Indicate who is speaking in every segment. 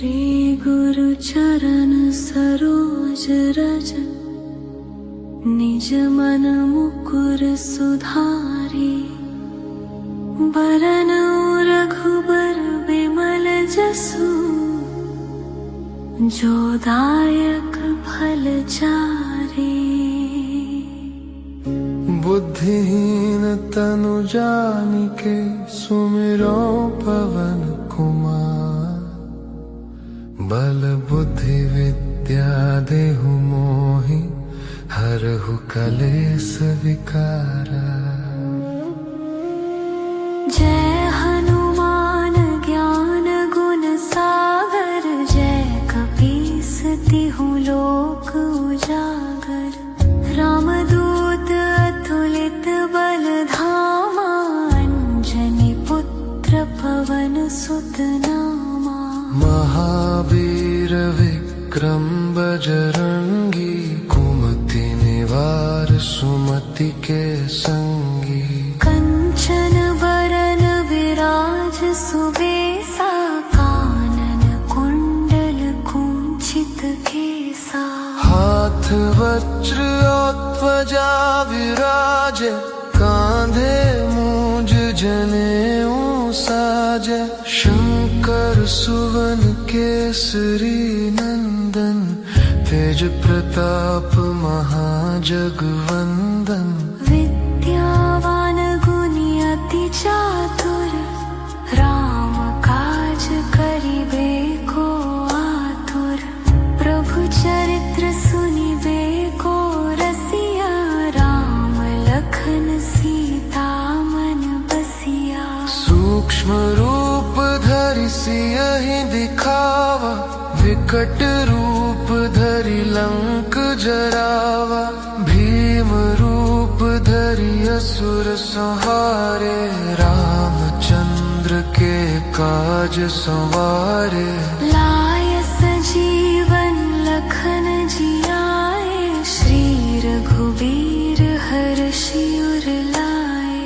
Speaker 1: श्री गुरु चरण सरोज रज निज मन मुकुर सुधारी। बरनउँ रघुबर बिमल जसु जो दायक फल चारि।
Speaker 2: बुद्धिहीन तनु जानिके सुमिरो पवन कुमार। बल बुद्धि विद्या देहु मोहि हरहु कलेस विकारा।
Speaker 1: जय हनुमान ज्ञान गुण सागर जय कपीस तिहु लोक उजागर। रामदूत अतुलित बल धामा अंजनी पुत्र पवन सुत नामा।
Speaker 2: महावीर विक्रम बजरंगी कुमति निवार सुमति के संगी।
Speaker 1: कंचन बरन विराज सुबेसा कानन कुंडल कुंचित केसा।
Speaker 2: हाथ वज्र ध्वजा विराजे कांधे मूंज जनेऊ साजे। शंकर सुवन केसरी नंदन तेज प्रताप महाजगवंदन।
Speaker 1: विद्यावान गुणी अति चातुर राम काज करिबे को आतुर। प्रभु चरित्र सुनिबे को रसिया राम लखन सीता मन बसिया।
Speaker 2: सूक्ष्म रूप धरि सियहि दिखावा विकट रूप धरि लंक जरावा। भीम रूप धरि असुर संहारे रामचंद्र के काज संवारे।
Speaker 1: लाय सजीवन लखन जियाए श्री रघुबीर हर्षि उर लाए।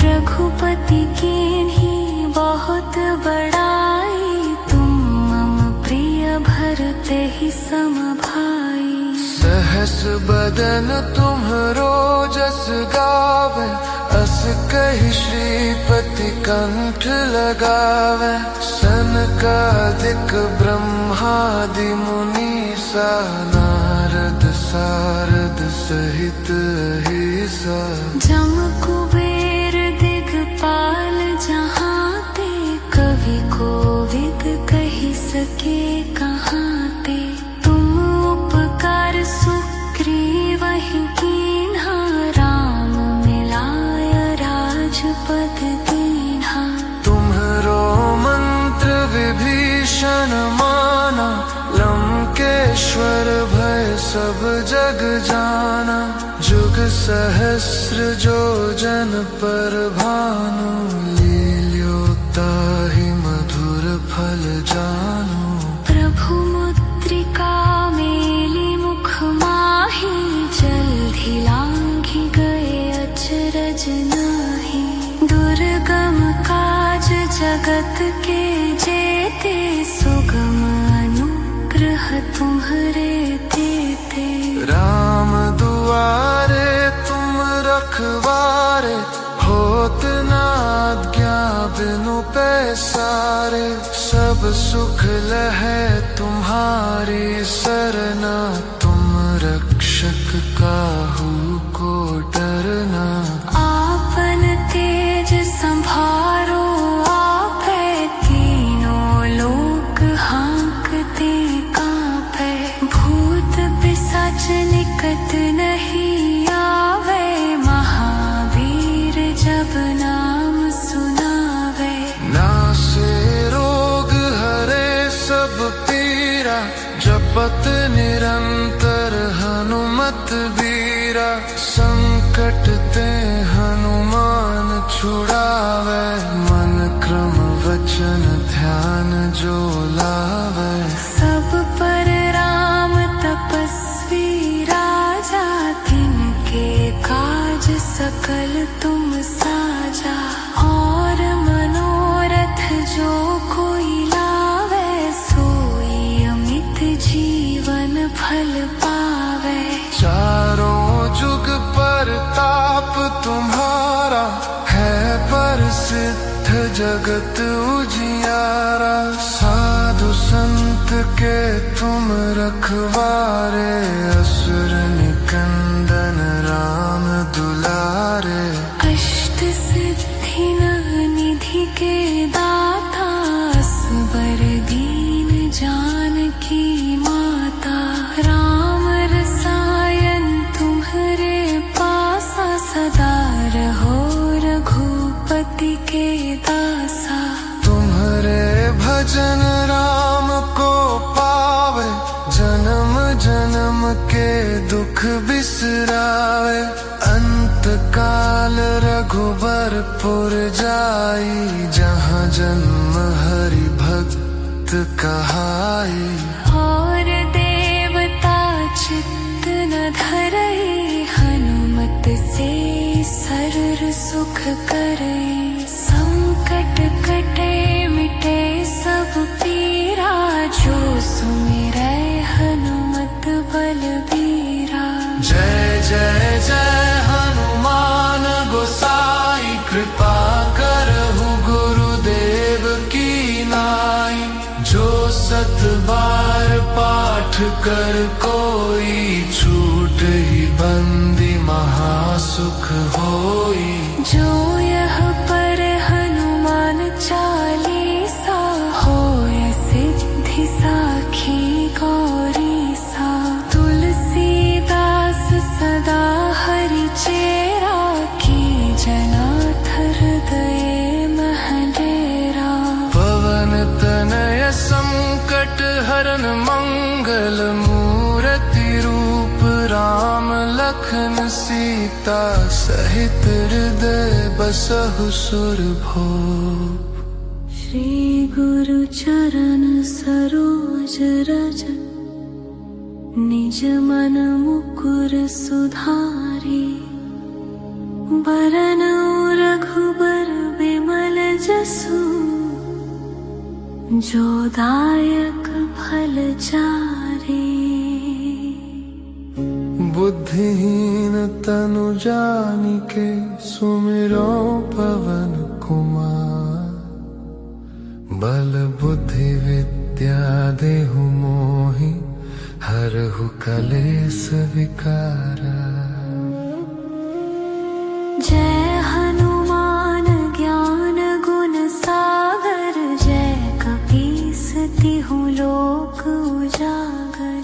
Speaker 1: रघुपति कीन्ही बहुत बड़ाई तुम मम प्रिय भरते ही सम भाई।
Speaker 2: सहस बदन तुम्हरो जस गावे अस कहि श्रीपति कंठ लगावे। सनकादिक ब्रह्मादि मुनीसा नारद सारद सहित अहिसा।
Speaker 1: जम कुबेर दिगपाल जहांते कवि कोविद कहि सके कहांते। तुम उपकार सुग्रीवहि कीन्हा राम मिलाय राजपद दीन्हा।
Speaker 2: तुम्हरो मंत्र विभीषण माना लंकेश्वर भय सब जग जाना। जुग सहस्र जो जन पर भानु लील्योताहि मधुर फल जानू।
Speaker 1: प्रभु मुद्रिका मेली मुख माही जल्दी लांघि गए अचरज नाही। दुर्गम काज जगत के जेते सुगम अनुग्रह तुम्हरे तेते। राम
Speaker 2: दुआरे तुम रखवारे होत न आज्ञा बिनु पैसारे। सब सुख लहै तुम्हारी सरना तुम रक्षक काहू को डरना।
Speaker 1: आपन तेज संभारो आपै तीनों लोक हांकते कांपै। भूत पिशाच निकट नहीं आवे महावीर जब नाम सुनावे।
Speaker 2: नासे रोग हरे सब पीरा जपत निरंतर हनुमत बीरा। संकट ते हनुमान छुड़ावे मन क्रम वचन ध्यान जो लावे। सब
Speaker 1: पर राम तपस्वी राजा तिनके काज सकल तुम साजा। और मनोरथ जो कोई लावे सोई
Speaker 2: चारों जुग पर ताप तुम्हारा है, प्रसिद्ध जगत उजियारा। साधु संत के तुम रखवारे, असुर निकंदन राम दुलारे।
Speaker 1: अष्ट सिद्धि निधि के दाता, असबर दीन जानकी माता। राम रसायन तुम्हारे पासा, सदा रहो रघुपति के दासा।
Speaker 2: तुम्हारे भजन राम को पावे, जन्म जन्म के दुख बिसरावे। अंत काल रघुबरपुर जाई, जहाँ जन्म हरि भक्त कहाई।
Speaker 1: और देवता चित्त न धरई, हनुमत से सर्व सुख करई। संकट कटे मिटे सब पीरा, जो सुमिरै हनुमत बलबीरा।
Speaker 2: जय जय जय हनुमान गोसाई, कृपा करहु गुरुदेव की नाई। जो सत बार पाठ कर कोई, छूट ही बंदी महासुख होई।
Speaker 1: जो यह पर हनुमान चालीसा, होय सिद्धि साखी गौरीसा। तुलसीदास सदा हरि चेरा, की जनाथ हृदय महडेरा।
Speaker 2: पवन तनय संकट हरन मंगल, मूर्ति रूप राम लखन सीता। सहित हृदय बसहु सुरभूप।
Speaker 1: श्री गुरु चरण सरोज रज, निज मन मुकुर सुधारी। बरनउँ रघुबर बिमल जसु, जो दायक फल चारि।
Speaker 2: बुद्धिहीन तनु जानिके, सुमिरो पवन कुमार। बल बुद्धि विद्या देहु मोहि, हरहु कलेस विकारा।
Speaker 1: जय हनुमान ज्ञान गुण सागर, जय कपीस तिहु लोक उजागर।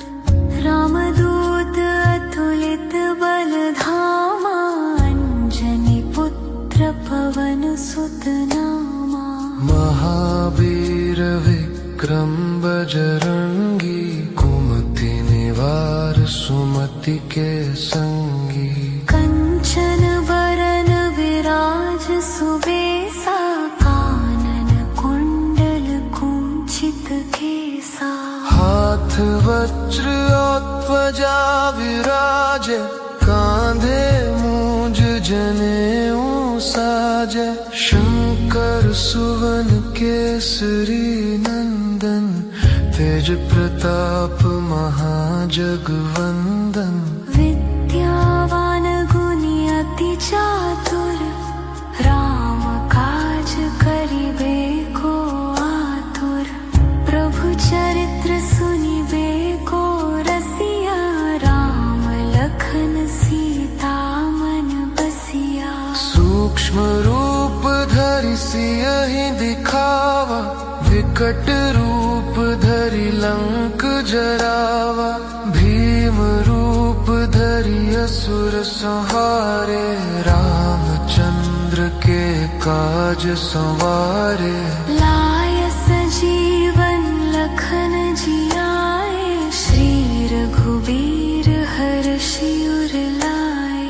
Speaker 1: रामदूत अतुलित बल धामा, अंजनी पुत्र पवन सुत नामा।
Speaker 2: महावीर विक्रम बजरंगी, कुमति निवार सुमति के संगी।
Speaker 1: कंचन बरन विराज सुबेसा, कानन कुंडल कुंचित केसा।
Speaker 2: हाथ वज्र ध्वजा विराजे, कांधे मूंज जनेऊ साजे। शंकर सुवन केसरी नंदन, तेज प्रताप महाजगवंदन।
Speaker 1: विद्यावान गुणी अति चातुर, राम काज करिबे को आतुर। प्रभु चरित्र सुनिबे को रसिया, राम लखन सीता मन बसिया।
Speaker 2: सूक्ष्म रूप धरि सियहि दिखावा, विकट रूप धरि लंक जरावा। भीम रूप धरि असुर संहारे, रामचंद्र के काज संवारे।
Speaker 1: लाय सजीवन लखन जियाए, श्री रघुबीर हर्षि उर लाए।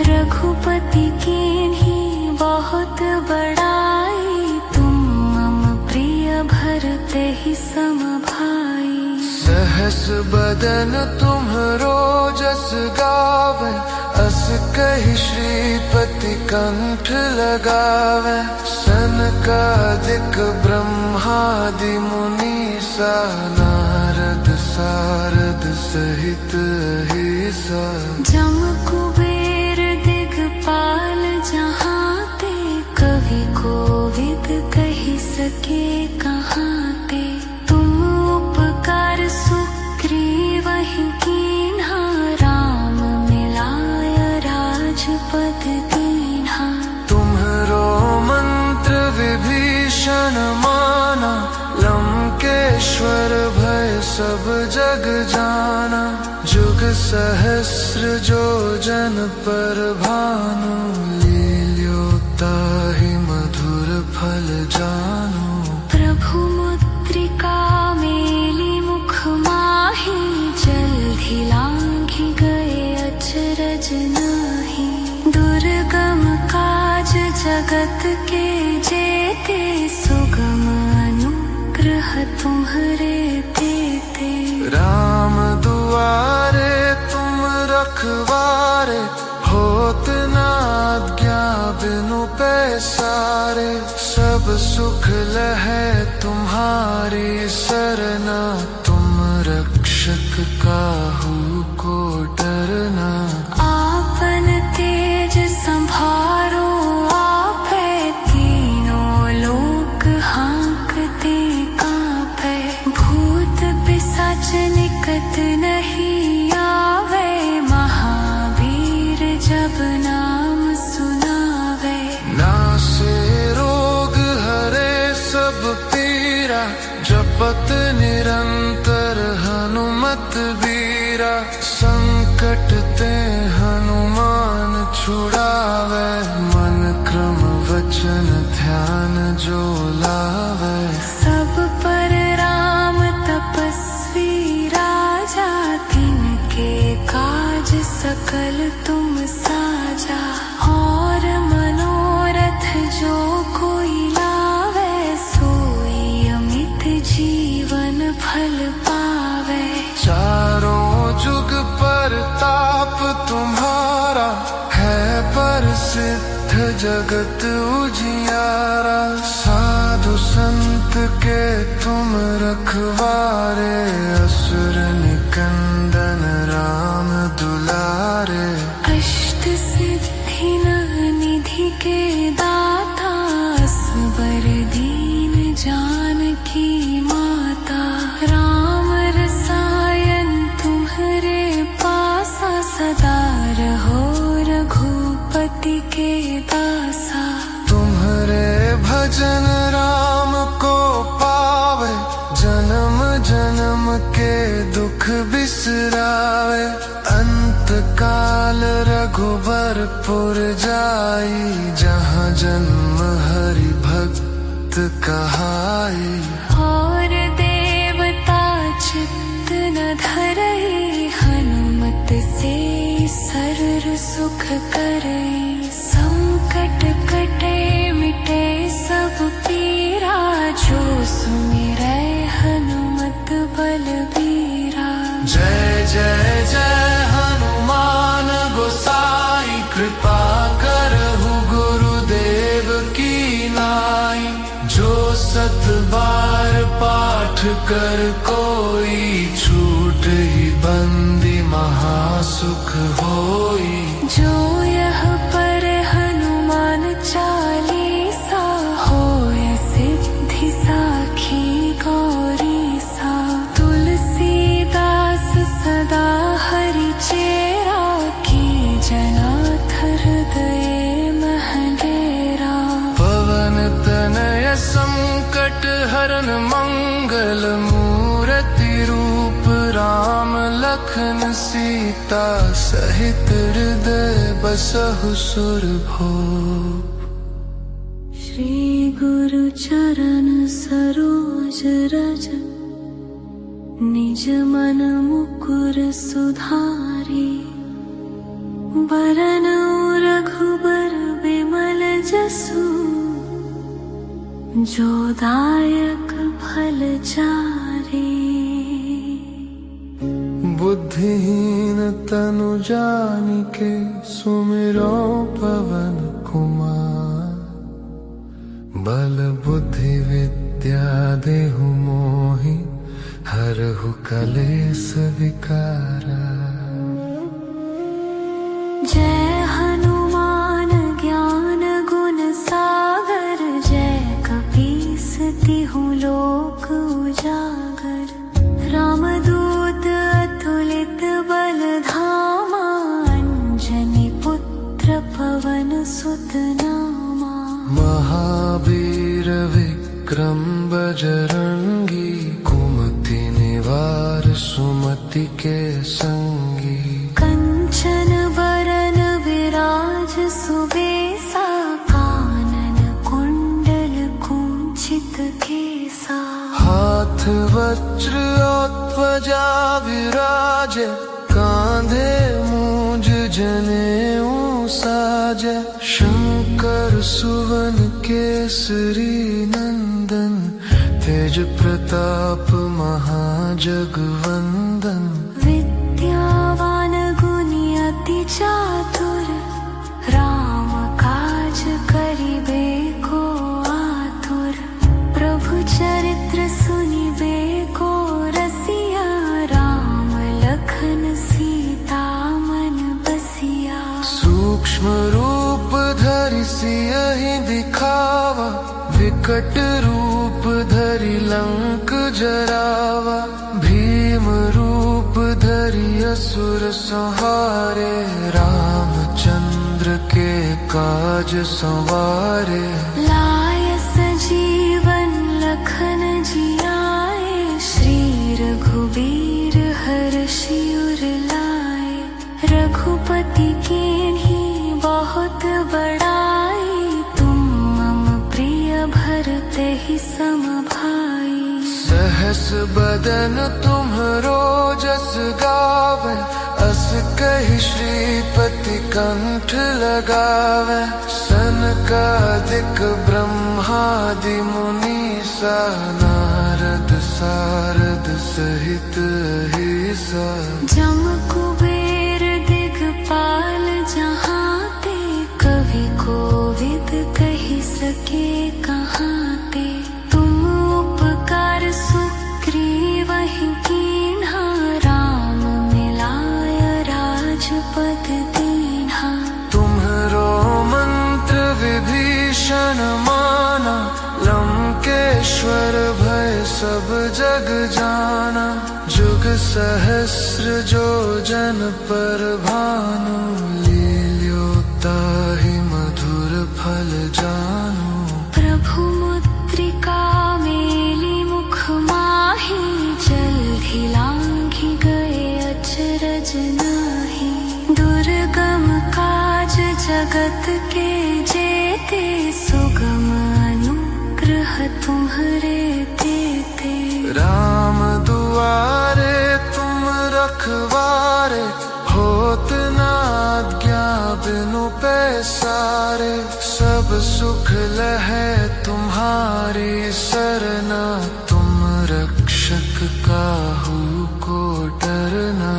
Speaker 1: रघुपति कीन्ही बहुत बड़ाई, तुम मम प्रिय भरते ही सम भाई।
Speaker 2: सहस बदन तुम्हरो जस गावे, अस कहि श्रीपति कंठ लगावे। सनकादिक ब्रह्मादि मुनीसा, नारद सारद सहित अहिसा।
Speaker 1: जम कुबेर दिगपाल जहाँ ते, कवि कोविद कही सके कहाँ ते। तुम उपकार सुग्रीवहि कीन्हा, राम मिलाय राजपद दीन्हा।
Speaker 2: तुम्हरो मंत्र विभीषण माना, लंकेश्वर भय सब जग जाना। जुग सहस्र जो जन पर भानु, लील्योताहि मधुर फल जानु।
Speaker 1: प्रभु मुद्रिका मेली मुख माही, जल्दी लांघि गए अचरज नाही। दुर्गम काज जगत के जेते, सुगम अनुग्रह तुम्हरे देते।
Speaker 2: राम दुआरे तुम रखवारे, होत न आज्ञा बिनु पैसारे। सब सुख लहै तुम्हारी सरना, तुम रक्षक काहू को डरना।
Speaker 1: आपन तेज संभारो आपै, तीनों लोक हाँकते कांपै। भूत पिशाच निकट नहीं आवे, महावीर जब नाम सुनावे।
Speaker 2: नासे रोग हरे सब पीरा, जपत निरंतर हनुमत बीरा। संकट ते हनुमान छुड़ावे, मन क्रम वचन ध्यान जो लावे।
Speaker 1: सब पर राम तपस्वी राजा, तिनके काज सकल तुम साजा। और मनोरथ जो कोई लावे, सोई अमित जीवन फल पावे।
Speaker 2: चारों जुग पर ताप तुम्हारा, है प्रसिद्ध जगत उजियारा। साधु संत के तुम रखवारे, असुर निकंदन राम दुलारे। अष्ट
Speaker 1: सिद्धि निधि के दाता, असबर दीन जानकी माता। राम रसायन तुम्हरे पासा, सदा रहो रघुपति के दासा।
Speaker 2: तुम्हरे भजन राम को पावे, जन्म जन्म के दुख बिसरावे। अंत काल रघुबरपुर जाई, जहाँ जन्म हरि भक्त कहाई।
Speaker 1: और देवता चित्त न धरई, हनुमत से सर्व सुख करई। संकट कटे मिटे सब पीरा, जो सुमिरै हनुमत बलबीरा।
Speaker 2: जय जय जय हनुमान गोसाई, कृपा करहु गुरुदेव की नाई। जो सत बार पाठ कर कोई, छूट ही बंदी महासुख होई।
Speaker 1: जो यह पर हनुमान चालीसा, होय सिद्धि साखी गौरी सा। तुलसीदास सदा हरि चेरा, की जनाथ हृदय महडेरा।
Speaker 2: पवन तनय संकट हरन मंगल मूर्ति रूप, राम लखन सीता सहित हृदय बसहु सुरभूप।
Speaker 1: श्री गुरु चरण सरोज रज, निज मन मुकुर सुधारी। बरन रघुबर बिमल जसु, जो दायक फल चारी।
Speaker 2: बुद्धिहीन तनु जानिके, सुमिरो पवन कुमार। बल बुद्धि विद्या देहु मोहि, हर हरहु कलेस विकारा।
Speaker 1: जय हनुमान ज्ञान गुण सागर, जय कपीस तिहु लोक उजागर। रामदूत अतुलित बल धामा, अंजनी पुत्र पवन सुत नामा।
Speaker 2: महावीर विक्रम बजरंगी, कुमति निवार सुमति के संगी।
Speaker 1: कंचन बरन विराज सुबेसा, कानन कुंडल कुंचित केसा।
Speaker 2: हाथ वज्र और ध्वजा विराजे, कांधे मूंज जनेऊ साजे। शंकर सुवन केसरी नंदन, तेज प्रताप महाजगवंदन।
Speaker 1: विद्यावान गुणी अति चातुर, राम काज करिबे को आतुर। प्रभु चरित्र सुनिबे को रसिया, राम लखन सीता मन बसिया।
Speaker 2: सूक्ष्म रूप धरि सियहि दिखावा, विकट रूप धरि लंक जरावा। भीम रूप धरि असुर संहारे, रामचंद्र के काज संवारे।
Speaker 1: लाय सजीवन लखन जियाए, श्री रघुबीर हर्षि उर लाए। रघुपति कीन्ही बहुत बड़ाई, तुम मम प्रिय भरते ही सम भाई।
Speaker 2: सहस बदन तुम्हरो जस गावे, अस कहि श्रीपति कंठ लगावे। सनकादिक ब्रह्मादि मुनीसा, नारद सारद सहित अहिसा। जम
Speaker 1: कुबेर दिगपाल जहाते, कवि कोविद कहि सके कहाते। तुम उपकार सुग्रीवहि कीन्हा, राम मिलाय राजपद दीन्हा।
Speaker 2: तुम्हरो मंत्र विभीषण माना, लंकेश्वर भय सब जग जाना। जुग सहस्र जो जन पर भानु, लील्योताहि मधुर फल जानू।
Speaker 1: प्रभु मुद्रिका मेली मुख माही, जल्दी लांघि गए अचरज नाही। दुर्गम काज जगत के जेते, सुगम अनुग्रह तुम्हरे तेते।
Speaker 2: राम दुआरे तुम रखवारे, होत न आज्ञा बिनु पैसारे। सब सुख लहै तुम्हारी सरना, तुम रक्षक काहू को डरना।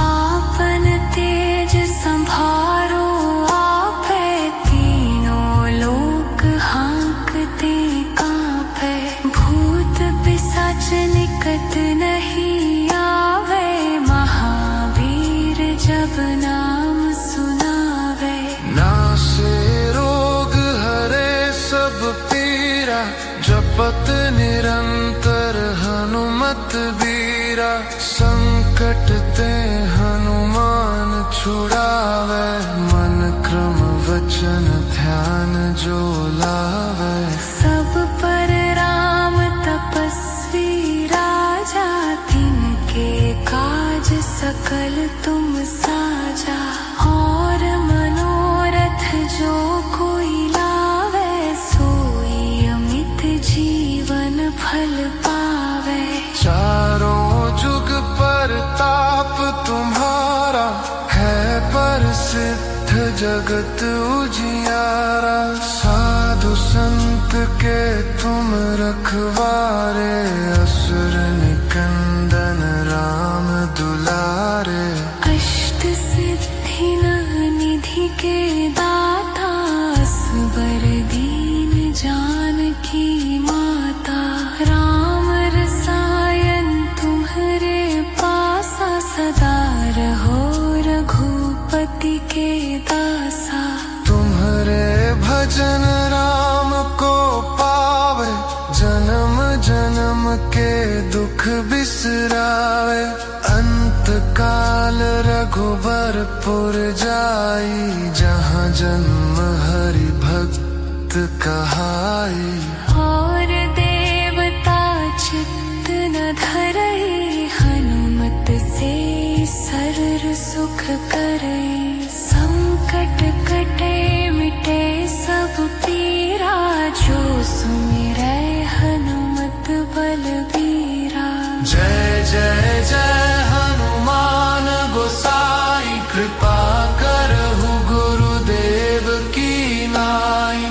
Speaker 1: आपन तेज संभारो आपै, तीनों लोक हांकते कांपै। भूत पिशाच निकट नहीं आवे, महावीर जब नाम सुनावे।
Speaker 2: नासे रोग हरे सब पीरा, जपत निरंतर हनुमत बीरा। संकट ते हनुमान छुड़ावे, मन क्रम वचन ध्यान जो लावे।
Speaker 1: सब पर राम तपस्वी राजा, तिनके काज सकल तुम साजा। और मनोरथ जो कोई लावे, सोई अमित जीवन फल पावे।
Speaker 2: चारों जुग परताप तुम्हारा, है प्रसिद्ध जगत उजियारा। साधु संत के तुम रखवारे, असुर निकंदन राम दुलारे।
Speaker 1: अष्ट सिद्धि नव निधि के दाता, असबर दीन जानकी माता। राम रसायन तुम्ह
Speaker 2: बिसरावे। अंत काल रघुबरपुर जाई, जहाँ जन्म हरि भक्त कहाई।
Speaker 1: और देवता चित्त न धरई, हनुमत से सर्व सुख करई। संकट कटे मिटे सब पीरा, जो सुमिरै हनुमत बलबीरा।
Speaker 2: जय जय जय हनुमान गोसाई, कृपा करहु गुरुदेव की नाई।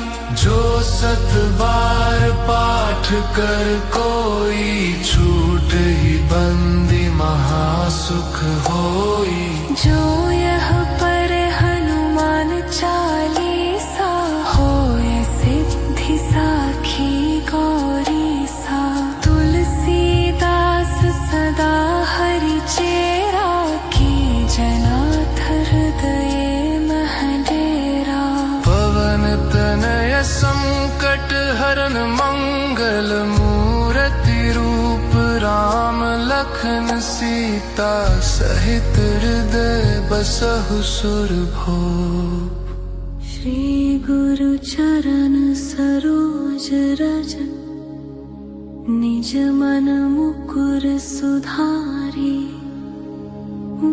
Speaker 2: जो 7 बार पाठ कर कोई, छूट ही बंदी महासुख होई।
Speaker 1: जो यह पर हनुमान चालीसा, होय सिद्धि साखी गौरी सा। तुलसीदास सदा हरि चेरा, की जनाथ हृदय मह डेरा।
Speaker 2: पवन तनय संकट हरन, मंगल मूर्ति रूप राम लखन सीता। सहित हृदय बसहु सुरभूप।
Speaker 1: श्री गुरु चरण सरोज रज, निज मन मुकुर सुधारी।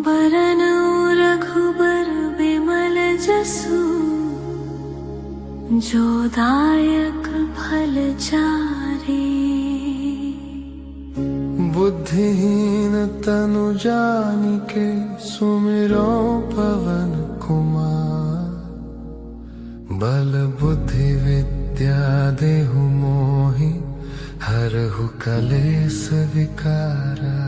Speaker 1: बरनउँ रघुबर बिमल जसु, जो दायक फल चारि।
Speaker 2: बुद्धिहीन तनु जानिके, सुमिरो पवन कुमार। बल बुद्धि विद्या देहु मोहि, हरहु कलेस विकारा।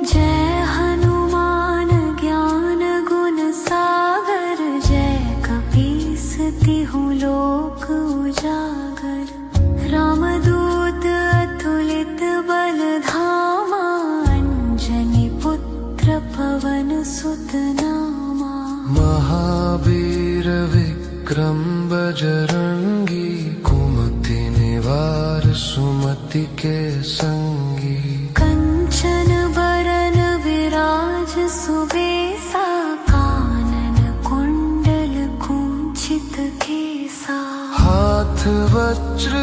Speaker 1: जय हनुमान ज्ञान गुण सागर, जय कपीस तिहु लोक उजागर। रामदूत अतुलित बल धामा, अंजनी पुत्र पवन सुत नामा।
Speaker 2: महावीर विक्रम बजरंगी, कुमति निवार सुमति के संगी।
Speaker 1: कंचन बरन विराज सुबेसा, कानन कुंडल कुंचित केसा।
Speaker 2: हाथ वज्र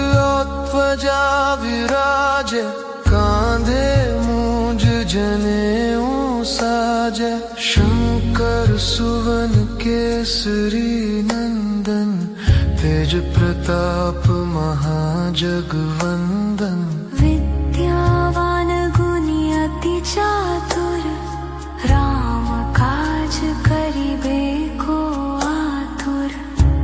Speaker 2: ध्वजा विराजे, कांधे मूंज जनेऊ साजे। शंकर सुवन केसरी नंदन, तेज प्रताप महाजगवंदन।
Speaker 1: विद्यावान गुणी अति चातुर, राम काज करिबे को आतुर।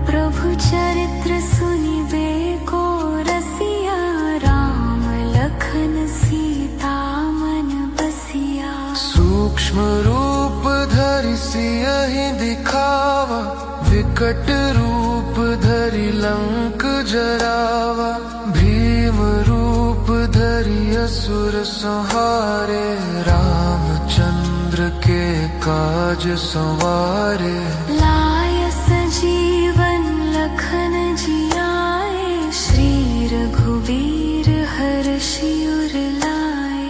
Speaker 1: प्रभु चरित्र सुनिबे को रसिया, राम लखन सीता मन बसिया।
Speaker 2: सूक्ष्म रूप धरि सियहि दिखावा, विकट रूप धरि लंक जरावा। भीम रूप धरि असुर संहारे, रामचंद्र के काज संवारे।
Speaker 1: लाय सजीवन लखन जियाए, श्री रघुवीर हर्षि उर लाए।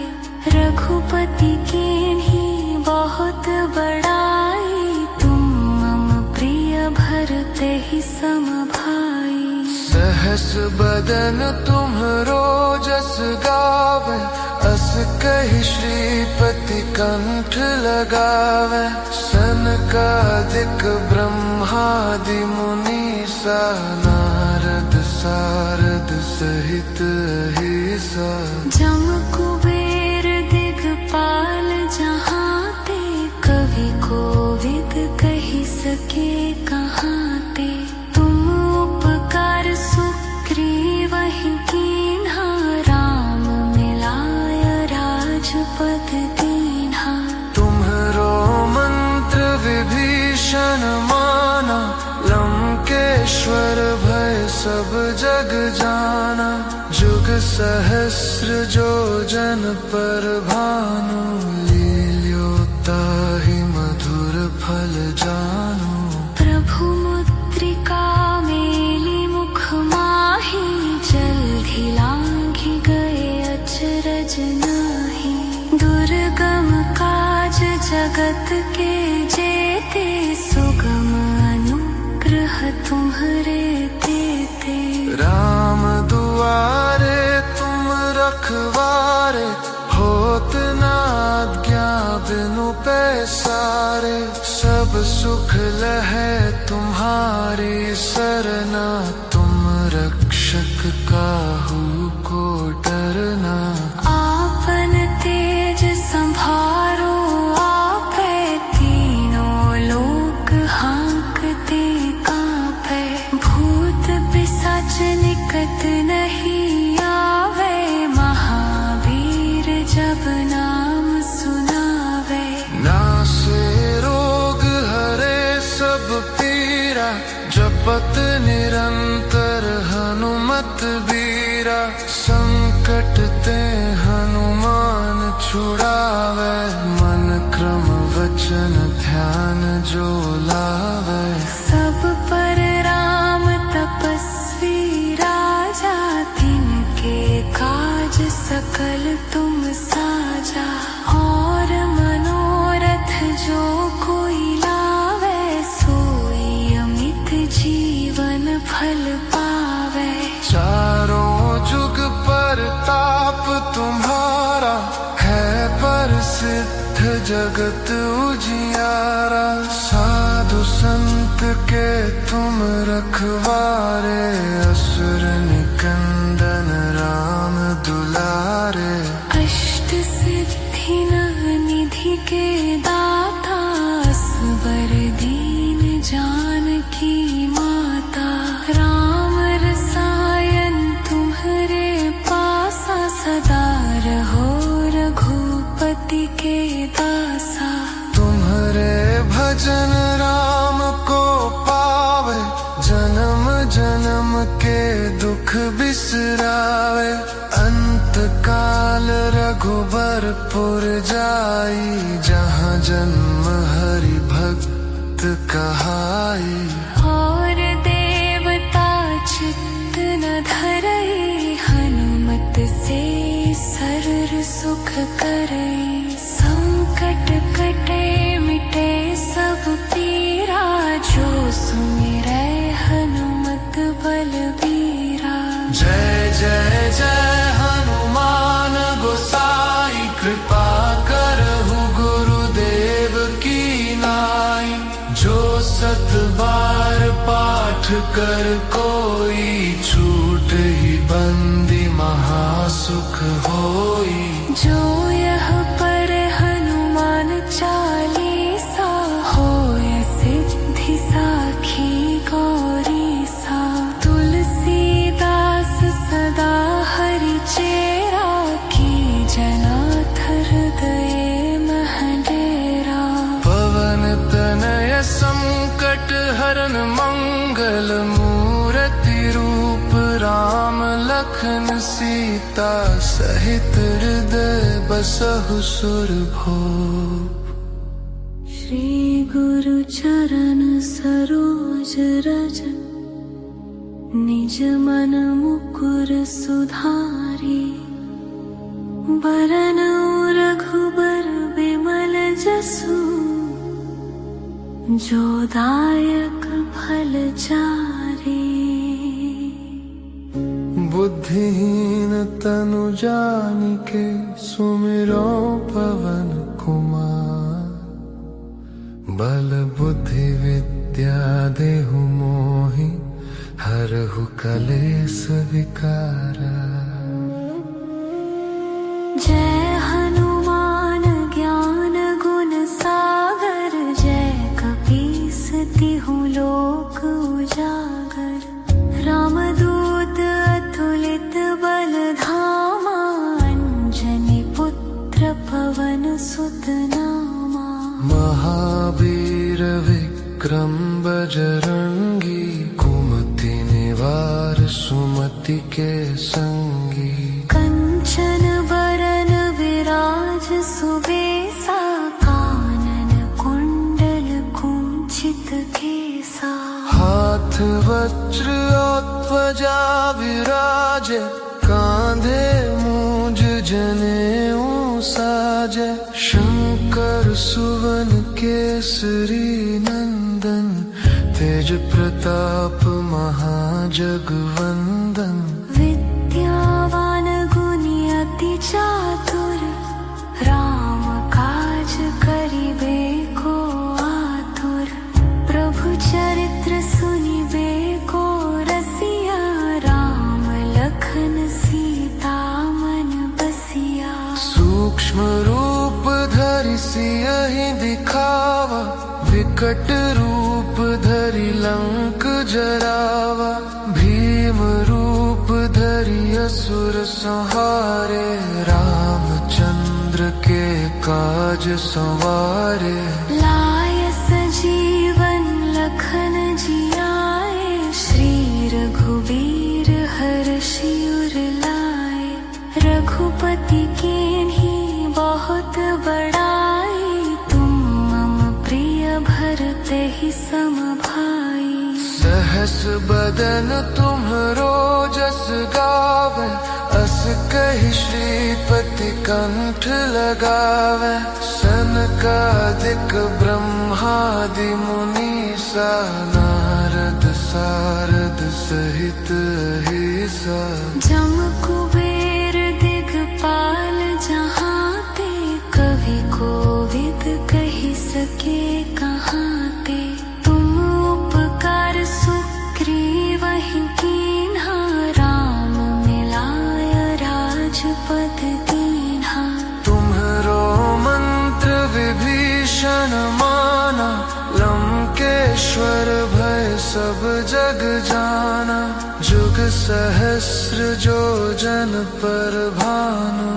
Speaker 1: रघुपति कीन्ही बहुत बड़ाई, तुम मम प्रिय भरते ही सम भाई।
Speaker 2: सहस बदन तुम्हरो जस गावे, अस कहि श्रीपति कंठ लगावे। सनकादिक ब्रह्मादि मुनीसा, नारद सारद सहित अहिसा।
Speaker 1: जम कुबेर दिगपाल जहाते, कवि कोविद कहि सके कहाते। तुम उपकार सुग्रीवहि कीन्हा, राम मिलाय राजपद दीन्हा।
Speaker 2: तुम्हरो मंत्र विभीषण माना, लंकेश्वर भय सब जग जाना। जुग सहस्र जो जन पर भानु, लील्योताहि मधुर फल जानु।
Speaker 1: प्रभु मुद्रिका मेली मुख माहि, जल्दि लांघि गए अचर नाही। दुर्गम काज जगत के जेते, सुगम अनुग्रह तुम्हारे देते।
Speaker 2: राम दुआरे तुम रखवारे, होत न आज्ञा बिनु पैसारे। सब सुख लहे तुम्हारी सरना, तुम रक्षक काहू को डरना।
Speaker 1: आपन तेज संभारो आपे, तीनों लोक हाँकते कांपे। भूत पिशाच निकट नहीं आवे, महावीर जब नाम सुनावे।
Speaker 2: नासे रोग हरे सब पीरा, जपत निरंतर हनुमत बीरा। संकट ते हनुमान छुड़ावे, मन क्रम वचन ध्यान जो लावे।
Speaker 1: सब पर राम तपस्वी राजा, तिनके काज सकल तुम साजा। और मनोरथ जो कोई लावे, सोई अमित जीवन फल पावे।
Speaker 2: चारों जुग पर ताप तुम्हारा, है प्रसिद्ध जगत उजियारा। साधु संत के तुम रखवारे, असुर निकंदन राम दुलारे।
Speaker 1: अष्ट सिद्धि निधि के दाता, असबर दीन जानकी माता। राम रसायन तुम्हारे पासा, सदा रहो रघुपति के दासा।
Speaker 2: तुम्हारे भजन राम को पावे, जन्म जन्म के दुख बिसरावे। अंत काल रघुबरपुर जाई, जहाँ जन्म हरि भक्त कहाई।
Speaker 1: और देवता चित्त न धरई, हनुमत से सर्व सुख करई। संकट कटे मिटे सब पीरा, जो सुमिरै हनुमत बलबीरा।
Speaker 2: जय जय जय हनुमान गोसाई, कृपा करहु गुरुदेव की नाई। जो सत बार पाठ कर कोई, छूट ही बंदी महासुख होई।
Speaker 1: जो यह पर हनुमान चालीसा, होय सिद्धि साखी गौरीसा। तुलसीदास सदा हरि चेरा, की जनाथ हृदय मह डेरा।
Speaker 2: पवन तनय संकट हरन मंगल, मूर्ति रूप राम लखन सीता। सहित हृदय बसहु सुरभूप।
Speaker 1: श्री गुरु चरण सरोज रज, निज मन मुकुर सुधारी। बरनउ रघुबर बिमल जसु, जो दायक फल चारी।
Speaker 2: बुद्धिहीन तनु जानिके, सुमिरो पवन कुमार। बल बुद्धि विद्या देहु मोहि, हरहु कलेस विकारा।
Speaker 1: जय हनुमान ज्ञान गुण सागर, जय कपीस तिहु लोक उजागर। रामदूत अतुलित बल धामा, अंजनी पुत्र पवन सुत नामा।
Speaker 2: महावीर विक्रम बजरंगी, कुमति निवार सुमति के संगी।
Speaker 1: कंचन बरन विराज सुबेसा, कानन कुंडल कुंचित केसा।
Speaker 2: हाथ वज्र और ध्वजा विराजे, कांधे मूंज जनेऊ साजय शंकर सुवन केसरी नंदन तेज प्रताप महाजगवंदन
Speaker 1: विद्यावान गुणी अति चातुर राम काज करिबे को आतुर प्रभु चरित्र सुनिबे को रसिया राम लखन सीता मन बसिया
Speaker 2: सूक्ष्म रूप धरि सियहि दिखावा विकट रूप धरि लंक जरावा भीम रूप धरि असुर संहारे रामचंद्र के काज संवारे
Speaker 1: लाय सजीवन लखन जियाए श्री रघुबीर हर्षि उर लाए रघुपति कीन्ही बहुत बड़ाई तुम मम प्रिय भरते ही सम भाई
Speaker 2: सहस बदन तुम्हरो जस गावे अस कहि श्रीपति कंठ लगावे सनकादिक ब्रह्मादि मुनीसा नारद सारद सहित अहिसा
Speaker 1: जम कुबेर दिगपाल जहाँ ते कवि कोविद कहि सके कहाँ ते तुम उपकार सुग्रीवहि कीन्हा राम मिलाय राजपद दीन्हा
Speaker 2: तुम्हरो मंत्र विभीषण माना लंकेश्वर भय सब जग जाना जुग सहस्र जो जन पर भानु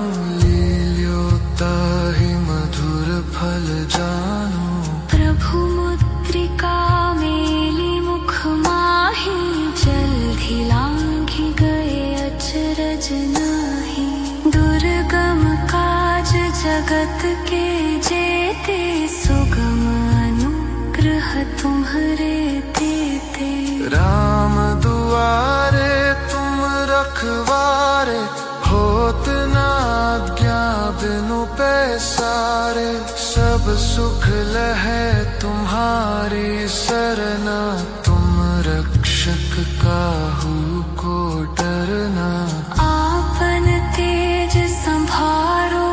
Speaker 2: लील्योताहि मधुर फल जानु
Speaker 1: प्रभु मुद्रिका मेली मुख माही जल्दी लांघि गए अचरज नाही दुर्गम काज जगत के जेते सुगम अनुग्रह तुम्हरे देते
Speaker 2: राम दुआरे तुम रखवारे होत न आज्ञा बिनु पैसारे सब सुख लहै तुम्हारी सरना तुम रक्षक काहू को डरना
Speaker 1: आपन तेज संभारो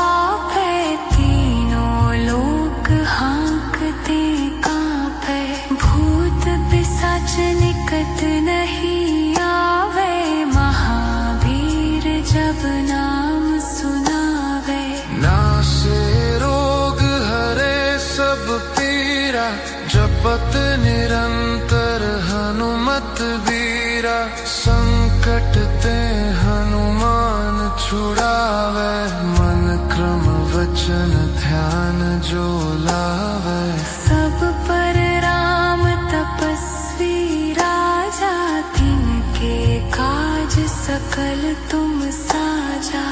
Speaker 1: आपै तीनों लोक हाँकते कांपै भूत पिशाच निकट नहीं आवे महावीर जब नाम सुनावे
Speaker 2: नासे रोग हरे सब पीरा जपत निरंतर हनुमत बीरा संकट ते हनुमान छुड़ावे मन क्रम वचन ध्यान जो लावे
Speaker 1: सब पर राम तपस्वी राजा तिनके काज सकल तुम साजा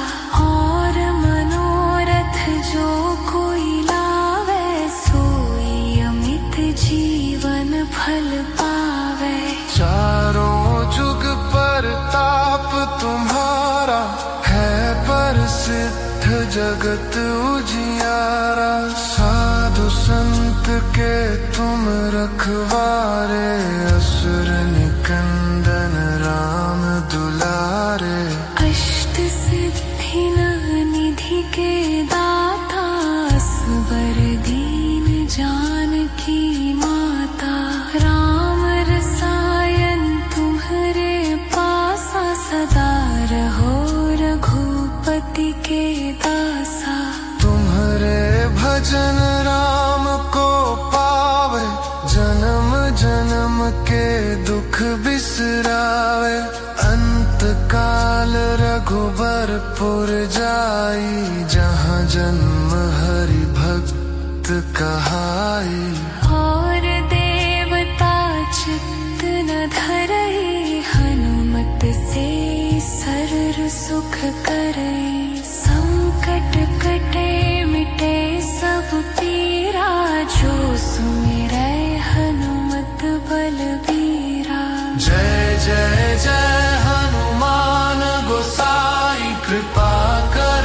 Speaker 1: और मनोरथ जो कोई लावे सोई अमित जीवन फल पावे
Speaker 2: चारों जुग पर ताप तुम्हारा है प्रसिद्ध जगत उजियारा साधु संत के तुम रखवारे असुर निकंदन राम दुलारे
Speaker 1: अष्ट सिद्धि निधि के दाता असबर दीन जानकी माता राम रसायन तुम्हरे पासा सदा रहो रघुपति के दासा
Speaker 2: तुम्हारे भजन राम को पावे जन्म जन्म के दुख बिसरावे अंत काल रघुबरपुर जाई जहाँ जन्म हरि भक्त कहाई
Speaker 1: और देवता चित्त न धरई हनुमत से सरर सुख करई संकट कटे मिटे सब पीरा जो सुमिरै हनुमत बलबीरा
Speaker 2: जय जय जय हनुमान गोसाई कृपा कर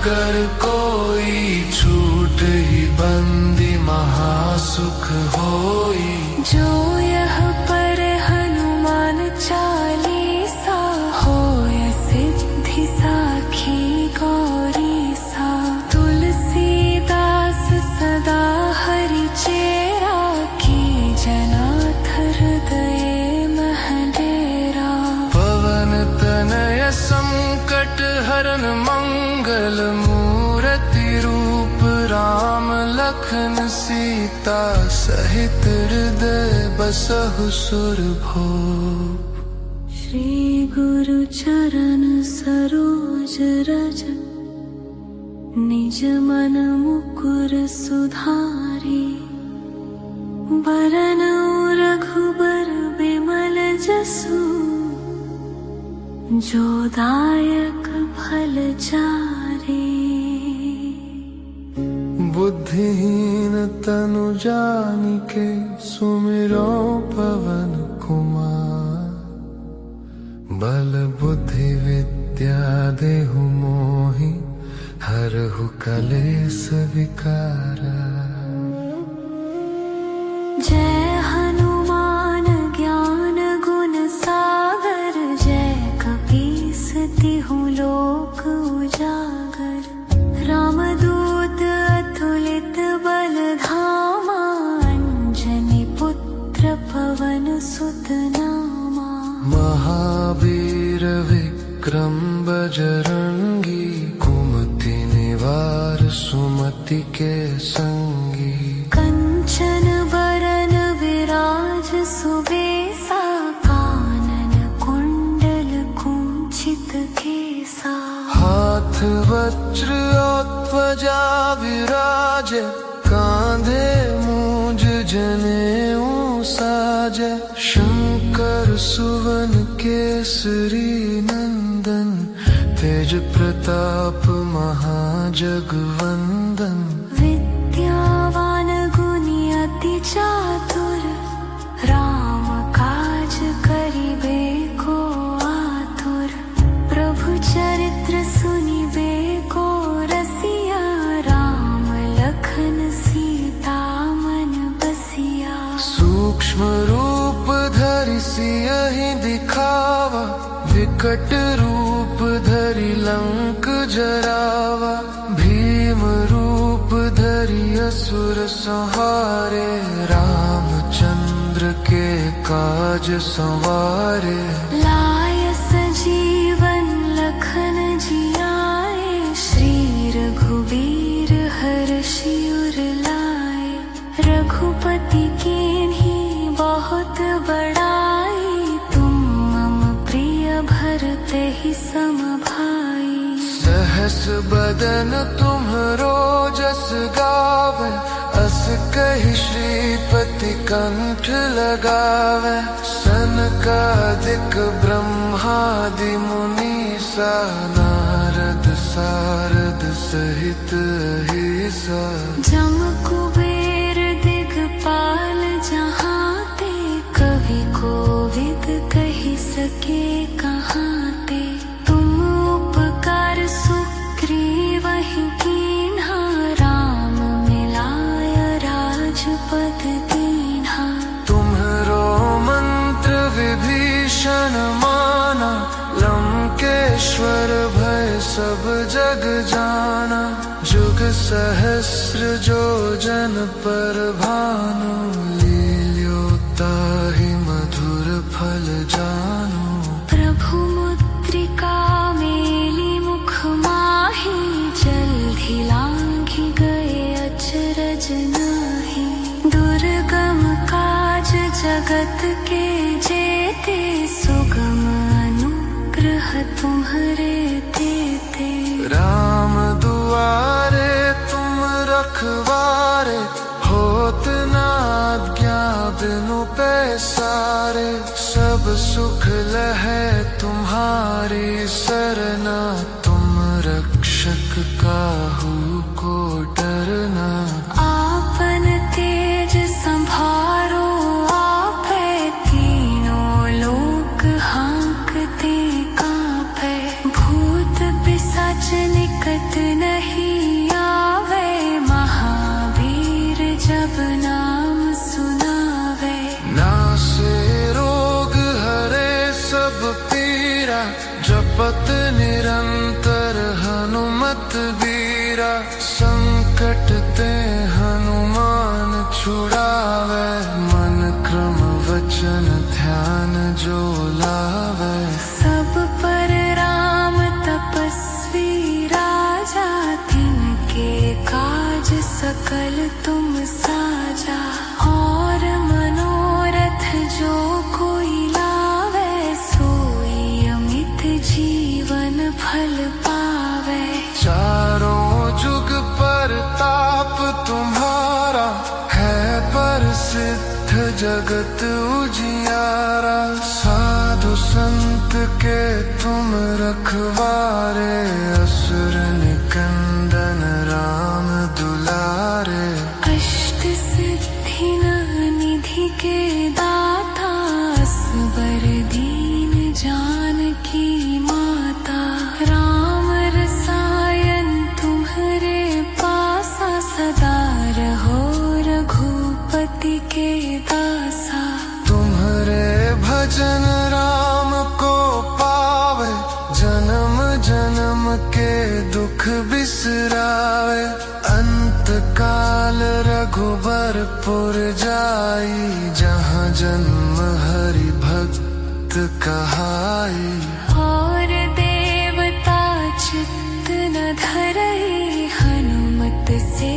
Speaker 2: कर कोई छूट ही बंदी महासुख होई।
Speaker 1: जो यह पर हनुमान चालीसा होय सिद्धि साखी गौरी सा। तुलसीदास सदा हरि चेरा की जनाथ हृदय मह डेरा।
Speaker 2: पवन तनय संकट हरन मंगल मूर्ति रूप राम लखन सीता सहित हृदय बसहु सुरभूप।
Speaker 1: श्री गुरु चरण सरोज रज निज मन मुकुर सुधारी। बरनउँ रघुबर बिमल जसु जो दायक फल चारि।
Speaker 2: बुद्धिहीन तनु जानिके सुमिरो पवन कुमार। बल बुद्धि विद्या देहु मोहि हरहु कलेस विकारा।
Speaker 1: जय हनुमान ज्ञान गुण सागर। जय कपीस तिहु लोक उजागर। रामदूत अतुलित बल धामा। अंजनी पुत्र पवन सुत नामा।
Speaker 2: महावीर विक्रम बजरंगी कुमति निवार सुमति के संगी।
Speaker 1: कंचन बरन विराज सुबेसा। कानन कुंडल कुंचित केसा।
Speaker 2: हाथ वज्र ध्वजा विराजे कांधे मूंज जनेऊ साजे। शंकर सुवन केसरी नंदन तेज प्रताप महाजगवंदन।
Speaker 1: विद्यावान गुणी अति चातुर राम काज करिबे को आतुर। प्रभु चरित्र सुनिबे को रसिया। राम लखन सीता मन बसिया।
Speaker 2: सूक्ष्म रूप धरि सियहि दिखावा। विकट रूप धरि लंक जरावा। भीम रूप धरि असुर संहारे। रामचंद्र के काज संवारे।
Speaker 1: लाय सजीवन लखन जियाए। श्री रघुवीर हर्षि उर लाए। रघुपति कीन्ही बहुत बड़ाई। तुम मम प्रिय भरते ही सम भाई।
Speaker 2: सहस बदन तुम्हरो जस गावे। अस कहि श्रीपति कंठ लगावे। सनकादिक ब्रह्मादि मुनीसा। नारद सारद सहित अहिसा।
Speaker 1: जम कुबेर दिगपाल जहाते। कवि कोविद कहि सके कहाते। तुम उपकार सुग्रीवहि कीन्हा। राम मिलाय राजपद दीन्हा।
Speaker 2: तुम्हरो मंत्र विभीषण माना। लंकेश्वर भय सब जग जाना। जुग सहस्र जो जन पर भानु। लील्योताहि मधुर फल जानु।
Speaker 1: प्रभु मुद्रिका मेली मुख माहि। जल्दी लांघि गए अचरज नाहि। दुर्गम काज जगत के जेते। सुगम अनुग्रह तुम्हरे तेते। राम
Speaker 2: दुआरे तुम रखवारे। होत न आज्ञा बिनु पैसारे। सब सुख लहै तुम्हारी सरना। तुम रक्षक काहू को डरना।
Speaker 1: आपन तेज संभारो आपै। तीनों लोक हाँकते कांपै। भूत पिशाच निकट
Speaker 2: शपथ निरंतर हनुमत बीरा, संकट ते हनुमान छुड़ावे, मन क्रम वचन ध्यान जो लावे।
Speaker 1: सब पर राम तपस्वी राजा, तिनके काज सकल तुम साजा। और मनोरथ जो कोई लावे, सोई अमित जीवन फल पावे।
Speaker 2: चारों जुग पर ताप तुम्हारा, है प्रसिद्ध जगत उजियारा। साधु संत के तुम रखवारे, असुर निकंदन राम दुलारे।
Speaker 1: अष्ट सिद्धि निधि के दाता, असबर दीन जानकी माता। राम रसायन तुम्हारे पासा, सदा रहो रघुपति के दासा।
Speaker 2: तुम्हारे भजन राम को पावे, जन्म जन्म के दुख बिसरावे। अंत काल रघुबरपुर जाई, जहाँ जन्म हरि भक्त कहाई।
Speaker 1: और देवता चित्त न धरई, हनुमत से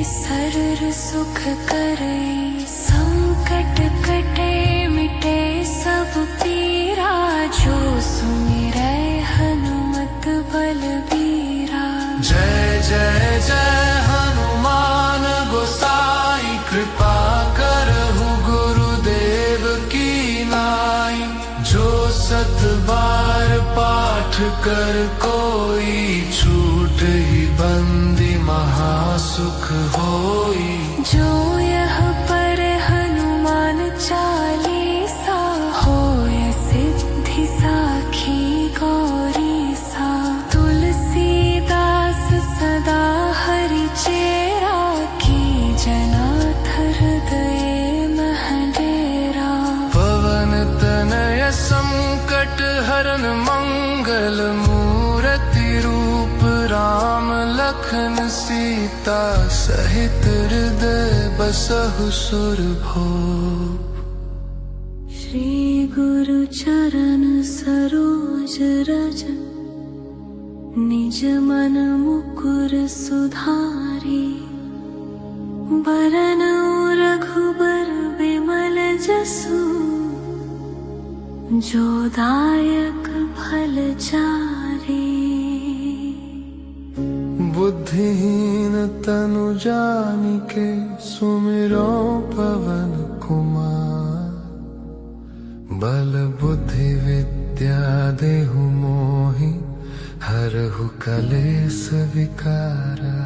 Speaker 1: सर्व सुख करई। संकट कटे मिटे सब पीरा, जो सुमिरै हनुमत बलबीरा।
Speaker 2: जय जय जय हनुमान गोसाई, कृपा करहु गुरुदेव की नाई। जो सत बार पाठ कर कोई, छूट ही बंदी महासुख होई।
Speaker 1: जो यह पर हनुमान चालीसा, होय सिद्धि साखी गौरी सा। तुलसीदास सदा हरि चेरा, की जनाथ हृदय मह डेरा।
Speaker 2: पवन तनय संकट हरन मंगल, मूर्ति रूप राम लखन सीता। सहित हृदय बसहु सुरभूप।
Speaker 1: श्री गुरु चरण सरोज रज, निज मन मुकुर सुधारी। बरन रघुबर बिमल जसु, जो दायक फल चारी।
Speaker 2: बुद्धिहीन तनु जानिके, सुमिरो पवन कुमार। बल बुद्धि विद्या देहु मोहि, हरहु कलेस विकारा।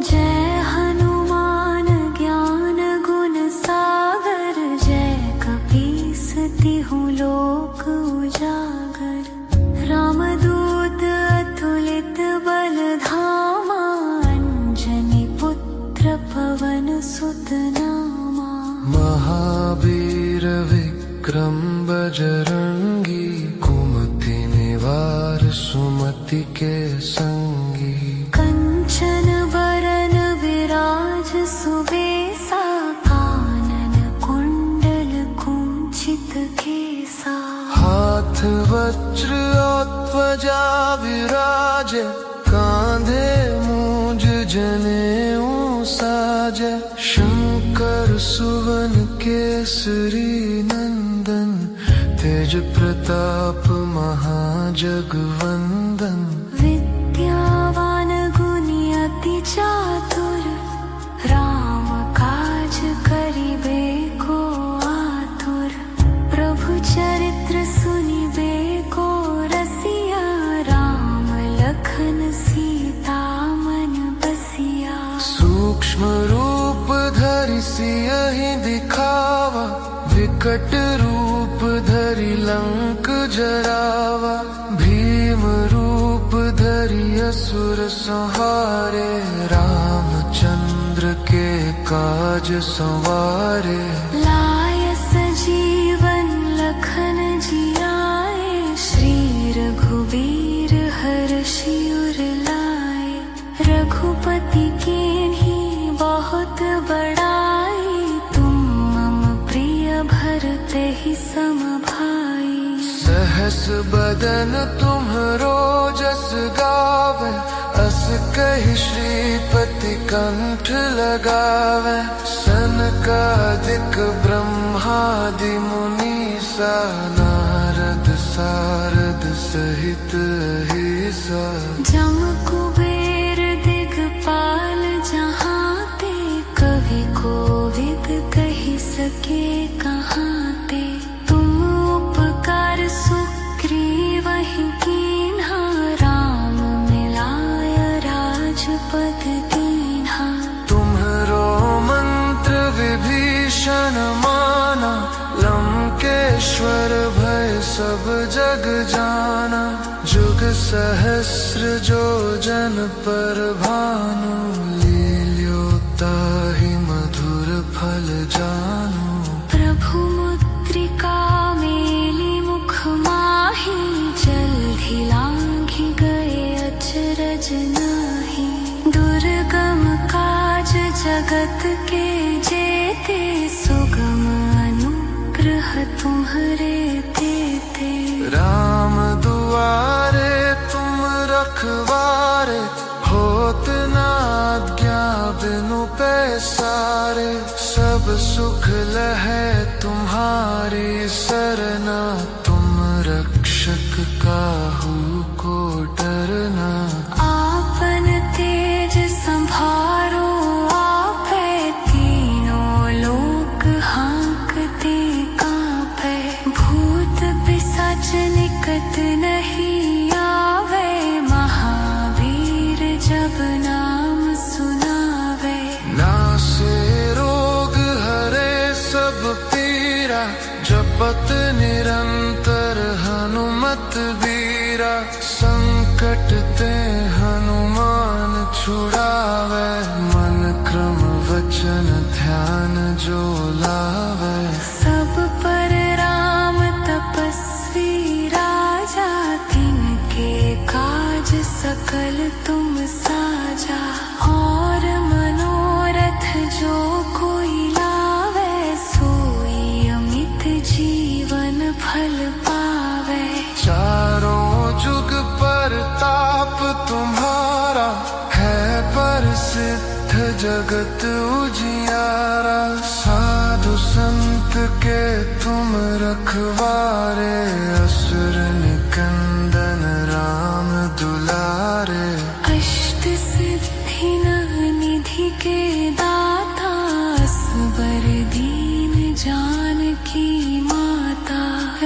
Speaker 1: जय हनुमान ज्ञान गुण सागर, जय कपीस तिहु लोक उजागर। रामदूत अतुलित बल धामा, अंजनी पुत्र पवन सुत नामा।
Speaker 2: महावीर विक्रम बजरंगी, कुमति निवार सुमति के संगी।
Speaker 1: कंचन बरन विराज सुबेसा, कानन कुंडल कुंचित केसा।
Speaker 2: हाथ वज्र ध्वजा विराजे, कांधे मूंज जनेऊ साजे। शंकर सुवन केसरी नंदन, तेज प्रताप महाजगवंदन।
Speaker 1: विद्यावान गुणी अति चातुर, राम काज करिबे को आतुर। प्रभु चरित्र सुनिबे को रसिया, राम लखन सीता मन बसिया।
Speaker 2: सूक्ष्म रूप धरि सियहि दिखावा, विकट रूप धरि लंक जरावा। भीम रूप धरि असुर संहारे, रामचंद्र के काज संवारे।
Speaker 1: लाय सजीवन लखन जियाए, कही सम भाई।
Speaker 2: सहस बदन तुम्हरो जस गावे, अस कहि श्रीपति कंठ लगावे। सनकादिक ब्रह्मादि मुनीसा, नारद सारद सहित अहिसा।
Speaker 1: जम कुबेर दिगपाल जहाँ ते, कवि कोविद कही सके कहाँ ते। तुम उपकार सुग्रीवहि कीन्हा, राम मिलाय राजपद दीन्हा।
Speaker 2: तुम्हरो मंत्र विभीषण माना, लंकेश्वर भय सब जग जाना। जुग सहस्र जो जन पर भानु, लील्योताहि मधुर फल जानु।
Speaker 1: प्रभु मुद्रिका मेली मुख माही, जल्दी लांघि गए अचरज नाही। दुर्गम काज जगत के जेते, सुगम अनुग्रह तुम्हरे तेते।
Speaker 2: राम दुआरे तुम रखवारे, होत न आज्ञा बिनु पैसारे। सब सुख लहै तुम्हारी सरना, तुम रक्षक काहू को डरना।
Speaker 1: आपन तेज संभारो आपै, तीनों लोक हाँकते कांपै। भूत पिशाच निकट नहीं आवे, महावीर जब नाम सुनावे।
Speaker 2: नासे रोग हरे सब पीरा, जपत निरंतर हनुमत बीरा। संकट ते हनुमान छुड़ावे, मन क्रम वचन ध्यान जो लावे।
Speaker 1: सब पर राम तपस्वी राजा, तिनके काज सकल तुम साजा। और मनोरथ जो कोई लावे, सोई अमित जीवन फल पावे।
Speaker 2: चारों जुग परताप तुम्हारा, है प्रसिद्ध जगत उजियारा। साधु संत के तुम रखवारे, असुर निकंदन राम दुलारे।
Speaker 1: अष्ट सिद्धि निधि के दाता, असबर दीन जानकी माता।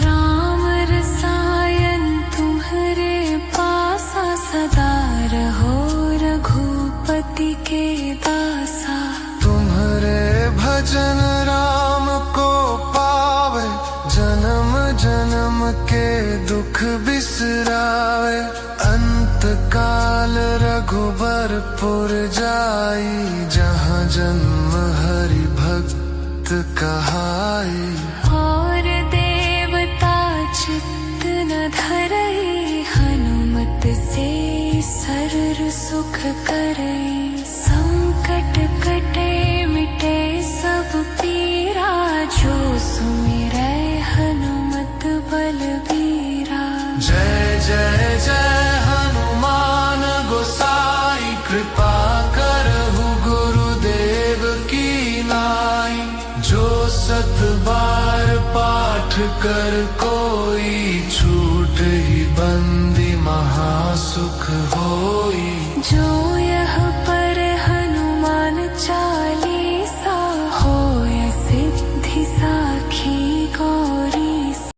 Speaker 1: राम रसायन तुम्हरे पासा, सदा रहो रघुपति के दासा। तुम्हरे
Speaker 2: भजन राम को पावे, जन्म जन्म के दुख बिसरावे। अंत काल रघुबरपुर जाई, जहाँ जन्म हरि भक्त कहाई।
Speaker 1: और देवता चित्त न धरई, हनुमत से सर्व सुख करई। संकट कटे मिटे सब पीरा, जो सुमिरै हनुमत बलबीरा।
Speaker 2: जय जय जय हनुमान गोसाई, कृपा करहु गुरुदेव की नाई। जो सत बार पाठ कर कोई, छूट ही बंदी महासुख होई।